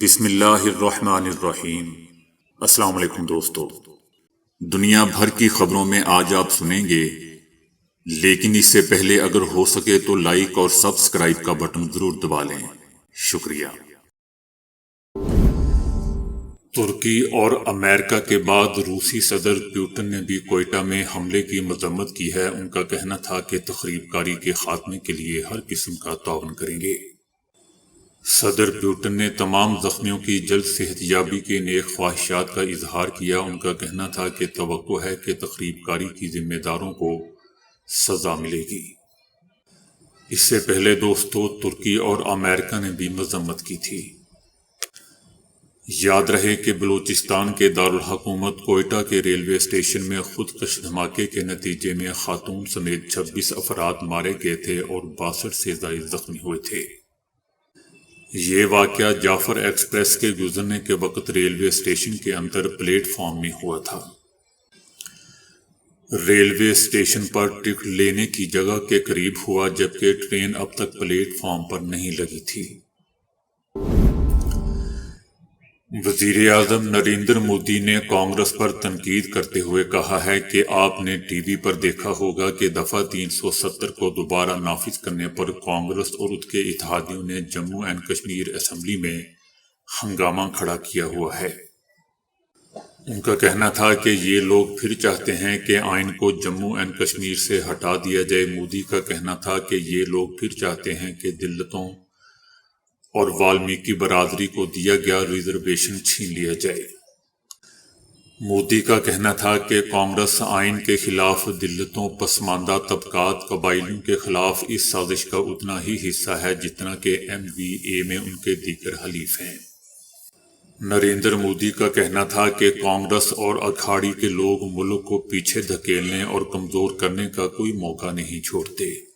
بسم اللہ الرحمن الرحیم۔ السلام علیکم دوستو، دنیا بھر کی خبروں میں آج آپ سنیں گے، لیکن اس سے پہلے اگر ہو سکے تو لائک اور سبسکرائب کا بٹن ضرور دبا لیں۔ شکریہ۔ ترکی اور امریکہ کے بعد روسی صدر پیوٹن نے بھی کوئٹہ میں حملے کی مذمت کی ہے۔ ان کا کہنا تھا کہ تخریب کاری کے خاتمے کے لیے ہر قسم کا تعاون کریں گے۔ صدر پیوٹن نے تمام زخمیوں کی جلد صحت یابی کے نیک خواہشات کا اظہار کیا۔ ان کا کہنا تھا کہ توقع ہے کہ تخریب کاری کی ذمہ داروں کو سزا ملے گی۔ اس سے پہلے دوستو، ترکی اور امریکہ نے بھی مذمت کی تھی۔ یاد رہے کہ بلوچستان کے دارالحکومت کوئٹہ کے ریلوے اسٹیشن میں خودکش دھماکے کے نتیجے میں خاتون سمیت 26 افراد مارے گئے تھے اور 62 سے زائد زخمی ہوئے تھے۔ یہ واقعہ جعفر ایکسپریس کے گزرنے کے وقت ریلوے اسٹیشن کے اندر پلیٹ فارم میں ہوا تھا۔ ریلوے اسٹیشن پر ٹکٹ لینے کی جگہ کے قریب ہوا، جبکہ ٹرین اب تک پلیٹ فارم پر نہیں لگی تھی۔ وزیر اعظم نریندر مودی نے کانگریس پر تنقید کرتے ہوئے کہا ہے کہ آپ نے ٹی وی پر دیکھا ہوگا کہ دفعہ 370 کو دوبارہ نافذ کرنے پر کانگریس اور اس کے اتحادیوں نے جموں اینڈ کشمیر اسمبلی میں ہنگامہ کھڑا کیا ہوا ہے۔ ان کا کہنا تھا کہ یہ لوگ پھر چاہتے ہیں کہ آئین کو جموں اینڈ کشمیر سے ہٹا دیا جائے۔ مودی کا کہنا تھا کہ یہ لوگ پھر چاہتے ہیں کہ دلتوں اور والمیکی برادری کو دیا گیا ریزرویشن چھین لیا جائے۔ مودی کا کہنا تھا کہ کانگریس آئین کے خلاف دلتوں، پسماندہ طبقات، قبائلیوں کے خلاف اس سازش کا اتنا ہی حصہ ہے جتنا کہ MVA میں ان کے دیگر حلیف ہیں۔ نریندر مودی کا کہنا تھا کہ کانگریس اور اکھاڑی کے لوگ ملک کو پیچھے دھکیلنے اور کمزور کرنے کا کوئی موقع نہیں چھوڑتے۔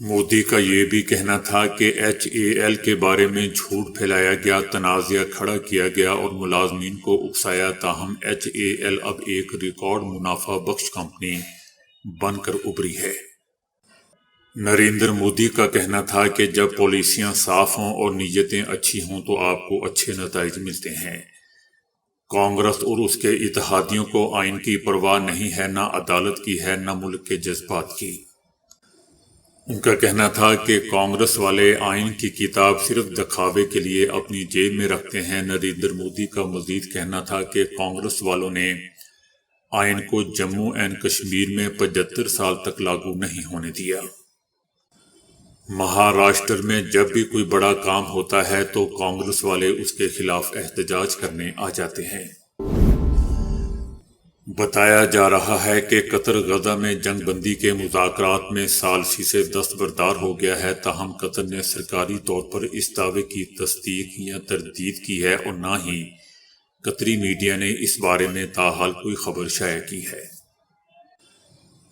مودی کا یہ بھی کہنا تھا کہ HAL کے بارے میں جھوٹ پھیلایا گیا، تنازعہ کھڑا کیا گیا اور ملازمین کو اکسایا، تاہم HAL اب ایک ریکارڈ منافع بخش کمپنی بن کر ابھری ہے۔ نریندر مودی کا کہنا تھا کہ جب پالیسیاں صاف ہوں اور نیتیں اچھی ہوں تو آپ کو اچھے نتائج ملتے ہیں۔ کانگریس اور اس کے اتحادیوں کو آئین کی پرواہ نہیں ہے، نہ عدالت کی ہے، نہ ملک کے جذبات کی۔ ان کا کہنا تھا کہ کانگریس والے آئین کی کتاب صرف دکھاوے کے لیے اپنی جیب میں رکھتے ہیں۔ نریندر مودی کا مزید کہنا تھا کہ کانگریس والوں نے آئین کو جموں اینڈ کشمیر میں 75 سال تک لاگو نہیں ہونے دیا۔ مہاراشٹر میں جب بھی کوئی بڑا کام ہوتا ہے تو کانگریس والے اس کے خلاف احتجاج کرنے آ جاتے ہیں۔ بتایا جا رہا ہے کہ قطر غزہ میں جنگ بندی کے مذاکرات میں ثالثی سے دستبردار ہو گیا ہے، تاہم قطر نے سرکاری طور پر اس دعوے کی تصدیق یا تردید کی ہے اور نہ ہی قطری میڈیا نے اس بارے میں تاحال کوئی خبر شائع کی ہے۔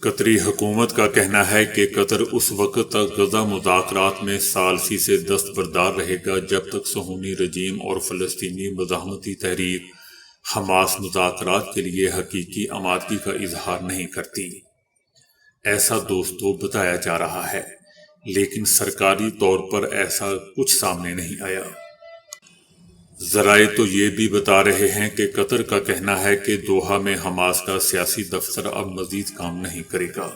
قطری حکومت کا کہنا ہے کہ قطر اس وقت تک غزہ مذاکرات میں ثالثی سے دستبردار رہے گا جب تک صہیونی رجیم اور فلسطینی مزاحمتی تحریک حماس مذاکرات کے لیے حقیقی آمادگی کا اظہار نہیں کرتی۔ ایسا دوستو بتایا جا رہا ہے، لیکن سرکاری طور پر ایسا کچھ سامنے نہیں آیا۔ ذرائع تو یہ بھی بتا رہے ہیں کہ قطر کا کہنا ہے کہ دوحہ میں حماس کا سیاسی دفتر اب مزید کام نہیں کرے گا۔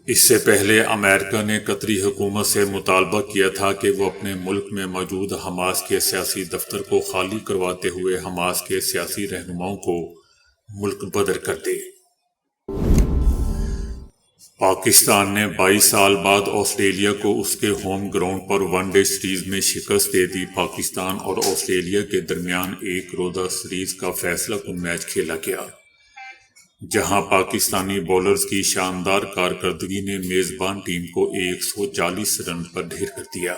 اس سے پہلے امریکہ نے قطری حکومت سے مطالبہ کیا تھا کہ وہ اپنے ملک میں موجود حماس کے سیاسی دفتر کو خالی کرواتے ہوئے حماس کے سیاسی رہنماؤں کو ملک بدر کر دے۔ پاکستان نے 22 سال بعد آسٹریلیا کو اس کے ہوم گراؤنڈ پر ون ڈے سیریز میں شکست دے دی۔ پاکستان اور آسٹریلیا کے درمیان ایک روزہ سیریز کا فیصلہ کن میچ کھیلا گیا، جہاں پاکستانی بولرز کی شاندار کارکردگی نے میزبان ٹیم کو 140 رن پر ڈھیر کر دیا۔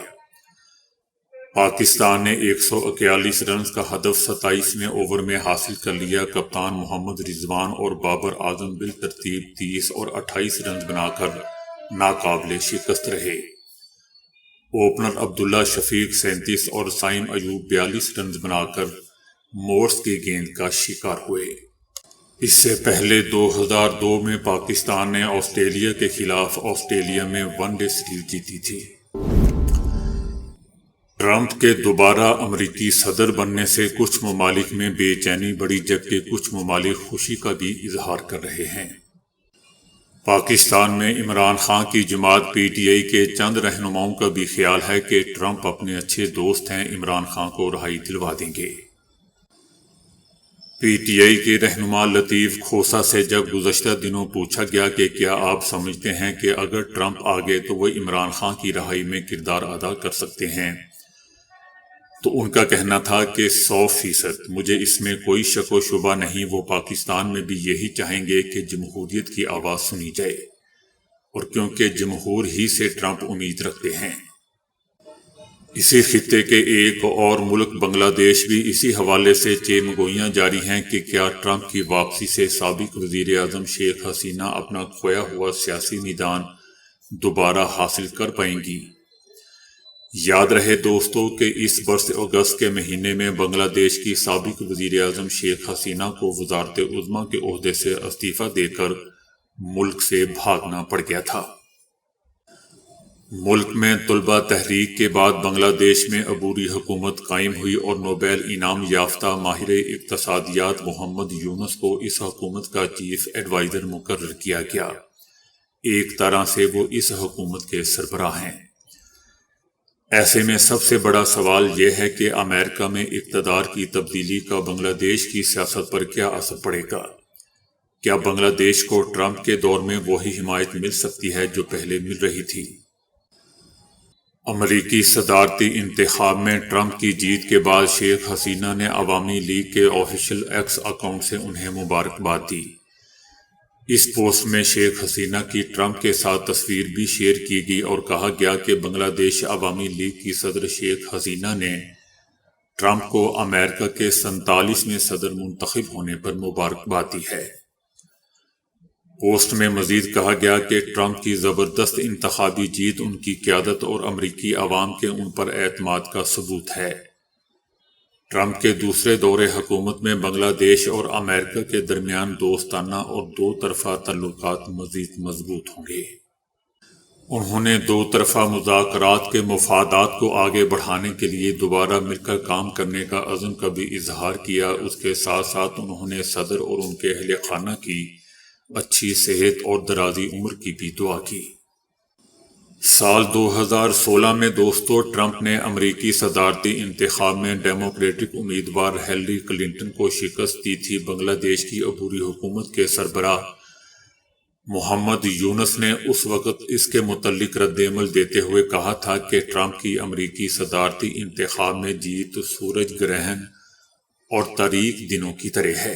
پاکستان نے 141 رنز کا ہدف 27ویں اوور میں حاصل کر لیا۔ کپتان محمد رضوان اور بابر اعظم بالترتیب 30 اور 28 رنز بنا کر ناقابل شکست رہے۔ اوپنر عبداللہ شفیق 37 اور سائم ایوب 42 رنز بنا کر مورس کی گیند کا شکار ہوئے۔ اس سے پہلے 2002 میں پاکستان نے آسٹریلیا کے خلاف آسٹریلیا میں ون ڈے سیریز جیتی تھی۔ ٹرمپ کے دوبارہ امریکی صدر بننے سے کچھ ممالک میں بے چینی بڑھی جبکہ کچھ ممالک خوشی کا بھی اظہار کر رہے ہیں۔ پاکستان میں عمران خان کی جماعت پی ٹی آئی کے چند رہنماؤں کا بھی خیال ہے کہ ٹرمپ اپنے اچھے دوست ہیں، عمران خان کو رہائی دلوا دیں گے۔ پی ٹی آئی کے رہنما لطیف کھوسہ سے جب گزشتہ دنوں پوچھا گیا کہ کیا آپ سمجھتے ہیں کہ اگر ٹرمپ آ گئے تو وہ عمران خان کی رہائی میں کردار ادا کر سکتے ہیں، تو ان کا کہنا تھا کہ 100%، مجھے اس میں کوئی شک و شبہ نہیں، وہ پاکستان میں بھی یہی چاہیں گے کہ جمہوریت کی آواز سنی جائے، اور کیونکہ جمہور ہی سے ٹرمپ امید رکھتے ہیں۔ اسی خطے کے ایک اور ملک بنگلہ دیش بھی اسی حوالے سے چیمگوئیاں جاری ہیں کہ کیا ٹرمپ کی واپسی سے سابق وزیر اعظم شیخ حسینہ اپنا کھویا ہوا سیاسی میدان دوبارہ حاصل کر پائیں گی۔ یاد رہے دوستو کہ اس برس اگست کے مہینے میں بنگلہ دیش کی سابق وزیر اعظم شیخ حسینہ کو وزارت عظمیٰ کے عہدے سے استعفیٰ دے کر ملک سے بھاگنا پڑ گیا تھا۔ ملک میں طلبہ تحریک کے بعد بنگلہ دیش میں عبوری حکومت قائم ہوئی اور نوبیل انعام یافتہ ماہر اقتصادیات محمد یونس کو اس حکومت کا چیف ایڈوائزر مقرر کیا گیا۔ ایک طرح سے وہ اس حکومت کے سربراہ ہیں۔ ایسے میں سب سے بڑا سوال یہ ہے کہ امریکہ میں اقتدار کی تبدیلی کا بنگلہ دیش کی سیاست پر کیا اثر پڑے گا؟ کیا بنگلہ دیش کو ٹرمپ کے دور میں وہی حمایت مل سکتی ہے جو پہلے مل رہی تھی؟ امریکی صدارتی انتخاب میں ٹرمپ کی جیت کے بعد شیخ حسینہ نے عوامی لیگ کے آفیشیل ایکس اکاؤنٹ سے انہیں مبارکباد دی۔ اس پوسٹ میں شیخ حسینہ کی ٹرمپ کے ساتھ تصویر بھی شیئر کی گئی اور کہا گیا کہ بنگلہ دیش عوامی لیگ کی صدر شیخ حسینہ نے ٹرمپ کو امریکہ کے 47ویں صدر منتخب ہونے پر مبارکباد دی ہے۔ پوسٹ میں مزید کہا گیا کہ ٹرمپ کی زبردست انتخابی جیت ان کی قیادت اور امریکی عوام کے ان پر اعتماد کا ثبوت ہے۔ ٹرمپ کے دوسرے دور حکومت میں بنگلہ دیش اور امریکہ کے درمیان دوستانہ اور دو طرفہ تعلقات مزید مضبوط ہوں گے۔ انہوں نے دو طرفہ مذاکرات کے مفادات کو آگے بڑھانے کے لیے دوبارہ مل کر کام کرنے کا عزم کا بھی اظہار کیا۔ اس کے ساتھ ساتھ انہوں نے صدر اور ان کے اہل خانہ کی اچھی صحت اور درازی عمر کی بھی دعا کی۔ سال 2016 میں دوستو ٹرمپ نے امریکی صدارتی انتخاب میں ڈیموکریٹک امیدوار ہیلری کلنٹن کو شکست دی تھی۔ بنگلہ دیش کی عبوری حکومت کے سربراہ محمد یونس نے اس وقت اس کے متعلق رد عمل دیتے ہوئے کہا تھا کہ ٹرمپ کی امریکی صدارتی انتخاب میں جیت سورج گرہن اور تاریک دنوں کی طرح ہے۔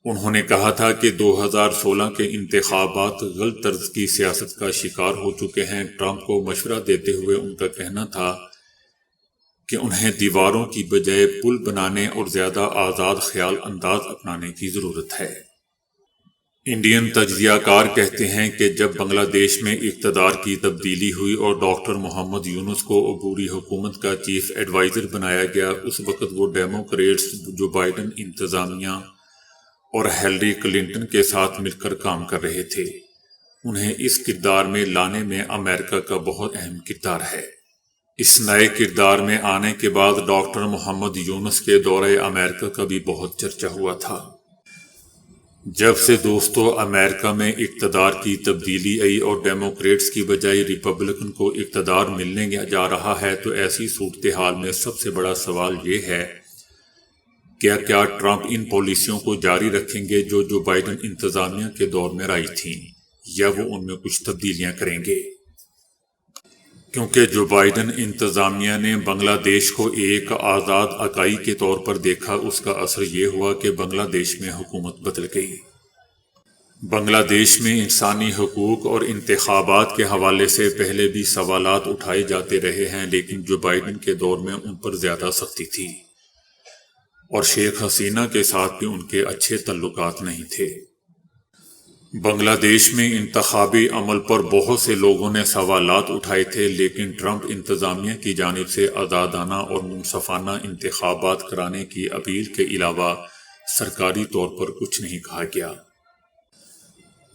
انہوں نے کہا تھا کہ 2016 کے انتخابات غلط طرز کی سیاست کا شکار ہو چکے ہیں۔ ٹرمپ کو مشورہ دیتے ہوئے ان کا کہنا تھا کہ انہیں دیواروں کی بجائے پل بنانے اور زیادہ آزاد خیال انداز اپنانے کی ضرورت ہے۔ انڈین تجزیہ کار کہتے ہیں کہ جب بنگلہ دیش میں اقتدار کی تبدیلی ہوئی اور ڈاکٹر محمد یونس کو عبوری حکومت کا چیف ایڈوائزر بنایا گیا، اس وقت وہ ڈیموکریٹس جو بائیڈن انتظامیہ اور ہیلری کلنٹن کے ساتھ مل کر کام کر رہے تھے۔ انہیں اس کردار میں لانے میں امریکہ کا بہت اہم کردار ہے۔ اس نئے کردار میں آنے کے بعد ڈاکٹر محمد یونس کے دورہ امریکہ کا بھی بہت چرچا ہوا تھا۔ جب سے دوستو امریکہ میں اقتدار کی تبدیلی آئی اور ڈیموکریٹس کی بجائے ریپبلکن کو اقتدار ملنے جا رہا ہے، تو ایسی صورتحال میں سب سے بڑا سوال یہ ہے کیا ٹرمپ ان پالیسیوں کو جاری رکھیں گے جو بائیڈن انتظامیہ کے دور میں رائج تھیں، یا وہ ان میں کچھ تبدیلیاں کریں گے؟ کیونکہ جو بائیڈن انتظامیہ نے بنگلہ دیش کو ایک آزاد اکائی کے طور پر دیکھا، اس کا اثر یہ ہوا کہ بنگلہ دیش میں حکومت بدل گئی۔ بنگلہ دیش میں انسانی حقوق اور انتخابات کے حوالے سے پہلے بھی سوالات اٹھائے جاتے رہے ہیں، لیکن جو بائیڈن کے دور میں ان پر زیادہ سختی تھی، اور شیخ حسینہ کے ساتھ بھی ان کے اچھے تعلقات نہیں تھے۔ بنگلہ دیش میں انتخابی عمل پر بہت سے لوگوں نے سوالات اٹھائے تھے، لیکن ٹرمپ انتظامیہ کی جانب سے آزادانہ اور منصفانہ انتخابات کرانے کی اپیل کے علاوہ سرکاری طور پر کچھ نہیں کہا گیا۔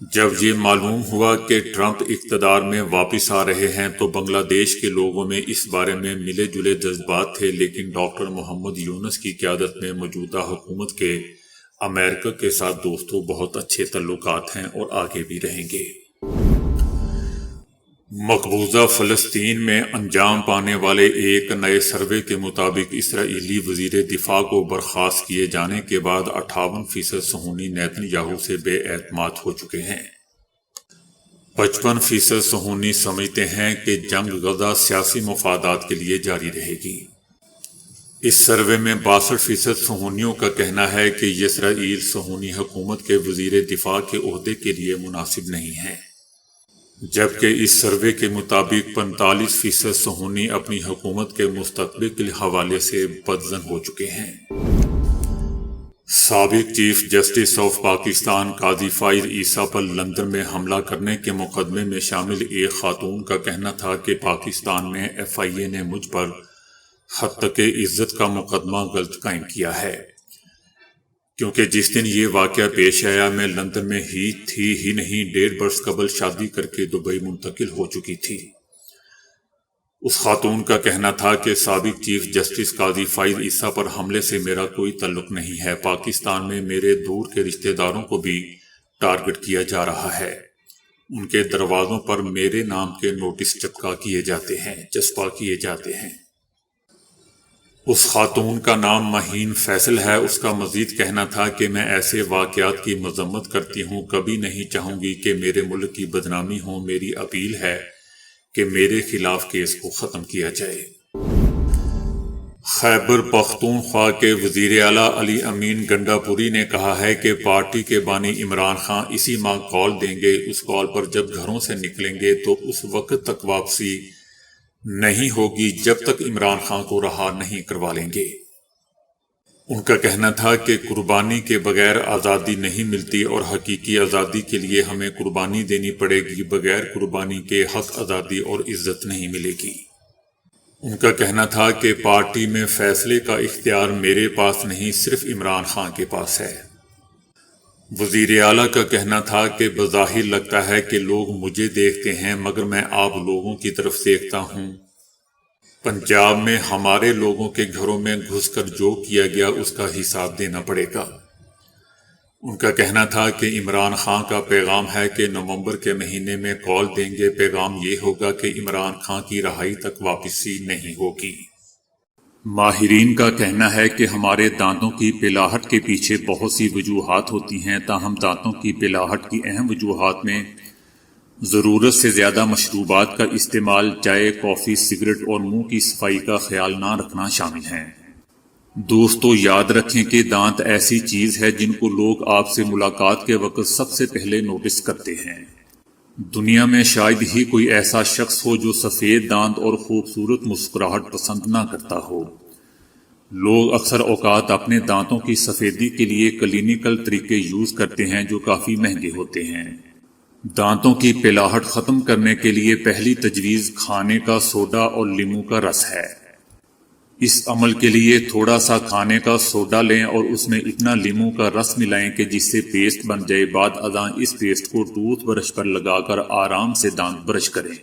جب یہ معلوم ہوا کہ ٹرمپ اقتدار میں واپس آ رہے ہیں تو بنگلہ دیش کے لوگوں میں اس بارے میں ملے جلے جذبات تھے، لیکن ڈاکٹر محمد یونس کی قیادت میں موجودہ حکومت کے امریکہ کے ساتھ دوستوں بہت اچھے تعلقات ہیں اور آگے بھی رہیں گے۔ مقبوضہ فلسطین میں انجام پانے والے ایک نئے سروے کے مطابق اسرائیلی وزیر دفاع کو برخاست کیے جانے کے بعد 58% صہیونی نیتن یاہو سے بے اعتماد ہو چکے ہیں۔ 55% صہیونی سمجھتے ہیں کہ جنگ غزہ سیاسی مفادات کے لیے جاری رہے گی۔ اس سروے میں 62% صہیونیوں کا کہنا ہے کہ اسرائیل صہیونی حکومت کے وزیر دفاع کے عہدے کے لیے مناسب نہیں ہے، جبکہ اس سروے کے مطابق 45% صہیونی اپنی حکومت کے مستقبل کے حوالے سے بدظن ہو چکے ہیں۔ سابق chief justice of Pakistan Qazi Faez Isa per London میں حملہ کرنے کے مقدمے میں شامل ایک خاتون کا کہنا تھا کہ پاکستان میں FIA نے مجھ پر حق عزت کا مقدمہ غلط قائم کیا ہے، کیونکہ جس دن یہ واقعہ پیش آیا میں لندن میں ہی نہیں 1.5 برس قبل شادی کر کے دبئی منتقل ہو چکی تھی۔ اس خاتون کا کہنا تھا کہ سابق چیف جسٹس قاضی فائز عیسیٰ پر حملے سے میرا کوئی تعلق نہیں ہے، پاکستان میں میرے دور کے رشتہ داروں کو بھی ٹارگٹ کیا جا رہا ہے، ان کے دروازوں پر میرے نام کے نوٹس چسپاں کیے جاتے ہیں۔ اس خاتون کا نام مہین فیصل ہے۔ اس کا مزید کہنا تھا کہ میں ایسے واقعات کی مذمت کرتی ہوں، کبھی نہیں چاہوں گی کہ میرے ملک کی بدنامی ہو، میری اپیل ہے کہ میرے خلاف کیس کو ختم کیا جائے۔ خیبر پختونخوا کے وزیر اعلیٰ علی امین گنڈا پوری نے کہا ہے کہ پارٹی کے بانی عمران خان اسی ماہ کال دیں گے، اس کال پر جب گھروں سے نکلیں گے تو اس وقت تک واپسی نہیں ہوگی جب تک عمران خان کو رہا نہیں کروا لیں گے۔ ان کا کہنا تھا کہ قربانی کے بغیر آزادی نہیں ملتی اور حقیقی آزادی کے لیے ہمیں قربانی دینی پڑے گی، بغیر قربانی کے حق، آزادی اور عزت نہیں ملے گی۔ ان کا کہنا تھا کہ پارٹی میں فیصلے کا اختیار میرے پاس نہیں، صرف عمران خان کے پاس ہے۔ وزیر اعلیٰ کا کہنا تھا کہ بظاہر لگتا ہے کہ لوگ مجھے دیکھتے ہیں مگر میں آپ لوگوں کی طرف دیکھتا ہوں۔ پنجاب میں ہمارے لوگوں کے گھروں میں گھس کر جو کیا گیا اس کا حساب دینا پڑے گا۔ ان کا کہنا تھا کہ عمران خان کا پیغام ہے کہ نومبر کے مہینے میں کال دیں گے، پیغام یہ ہوگا کہ عمران خان کی رہائی تک واپسی نہیں ہوگی۔ ماہرین کا کہنا ہے کہ ہمارے دانتوں کی پلاہٹ کے پیچھے بہت سی وجوہات ہوتی ہیں، تاہم دانتوں کی پلاہٹ کی اہم وجوہات میں ضرورت سے زیادہ مشروبات کا استعمال، چائے، کافی، سگریٹ اور منہ کی صفائی کا خیال نہ رکھنا شامل ہیں۔ دوستو، یاد رکھیں کہ دانت ایسی چیز ہے جن کو لوگ آپ سے ملاقات کے وقت سب سے پہلے نوٹس کرتے ہیں۔ دنیا میں شاید ہی کوئی ایسا شخص ہو جو سفید دانت اور خوبصورت مسکراہٹ پسند نہ کرتا ہو۔ لوگ اکثر اوقات اپنے دانتوں کی سفیدی کے لیے کلینیکل طریقے یوز کرتے ہیں جو کافی مہنگے ہوتے ہیں۔ دانتوں کی پلاہٹ ختم کرنے کے لیے پہلی تجویز کھانے کا سوڈا اور لیموں کا رس ہے۔ اس عمل کے لیے تھوڑا سا کھانے کا سوڈا لیں اور اس میں اتنا لیموں کا رس ملائیں کہ جس سے پیسٹ بن جائے۔ بعد ازاں اس پیسٹ کو ٹوتھ برش پر لگا کر آرام سے دانت برش کریں۔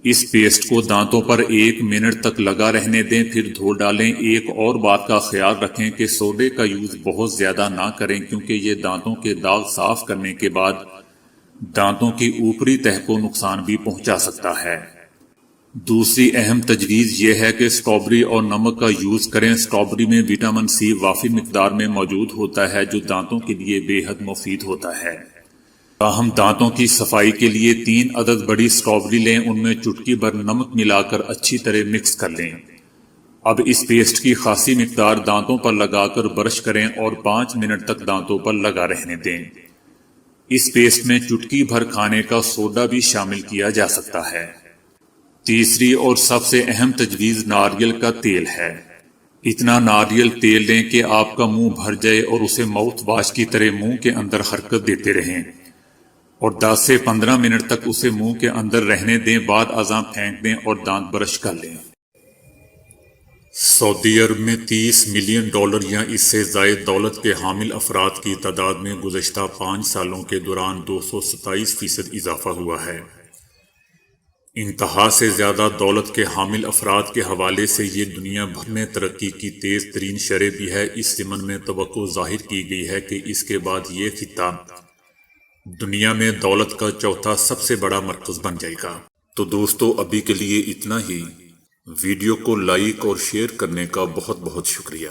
اس پیسٹ کو دانتوں پر 1 منٹ تک لگا رہنے دیں، پھر دھو ڈالیں۔ ایک اور بات کا خیال رکھیں کہ سوڈے کا یوز بہت زیادہ نہ کریں کیونکہ یہ دانتوں کے داغ صاف کرنے کے بعد دانتوں کی اوپری تہہ کو نقصان بھی پہنچا سکتا ہے۔ دوسری اہم تجویز یہ ہے کہ اسٹرابری اور نمک کا یوز کریں۔ اسٹرابری میں وٹامن سی وافر مقدار میں موجود ہوتا ہے جو دانتوں کے لیے بے حد مفید ہوتا ہے۔ تاہم دانتوں کی صفائی کے لیے 3 عدد بڑی اسٹرابری لیں، ان میں چٹکی بھر نمک ملا کر اچھی طرح مکس کر لیں۔ اب اس پیسٹ کی خاصی مقدار دانتوں پر لگا کر برش کریں اور 5 منٹ تک دانتوں پر لگا رہنے دیں۔ اس پیسٹ میں چٹکی بھر کھانے کا سوڈا بھی شامل کیا جا سکتا ہے۔ تیسری اور سب سے اہم تجویز ناریل کا تیل ہے۔ اتنا ناریل تیل لیں کہ آپ کا منہ بھر جائے اور اسے ماؤتھ واش کی طرح منہ کے اندر حرکت دیتے رہیں اور 10 سے 15 منٹ تک اسے منہ کے اندر رہنے دیں۔ بعد ازاں پھینک دیں اور دانت برش کر لیں۔ سعودی عرب میں 30 ملین ڈالر یا اس سے زائد دولت کے حامل افراد کی تعداد میں گزشتہ 5 سالوں کے دوران 227% اضافہ ہوا ہے۔ انتہا سے زیادہ دولت کے حامل افراد کے حوالے سے یہ دنیا بھر میں ترقی کی تیز ترین شرح بھی ہے۔ اس ضمن میں توقع ظاہر کی گئی ہے کہ اس کے بعد یہ خطہ دنیا میں دولت کا چوتھا سب سے بڑا مرکز بن جائے گا۔ تو دوستو، ابھی کے لیے اتنا ہی۔ ویڈیو کو لائک اور شیئر کرنے کا بہت بہت شکریہ۔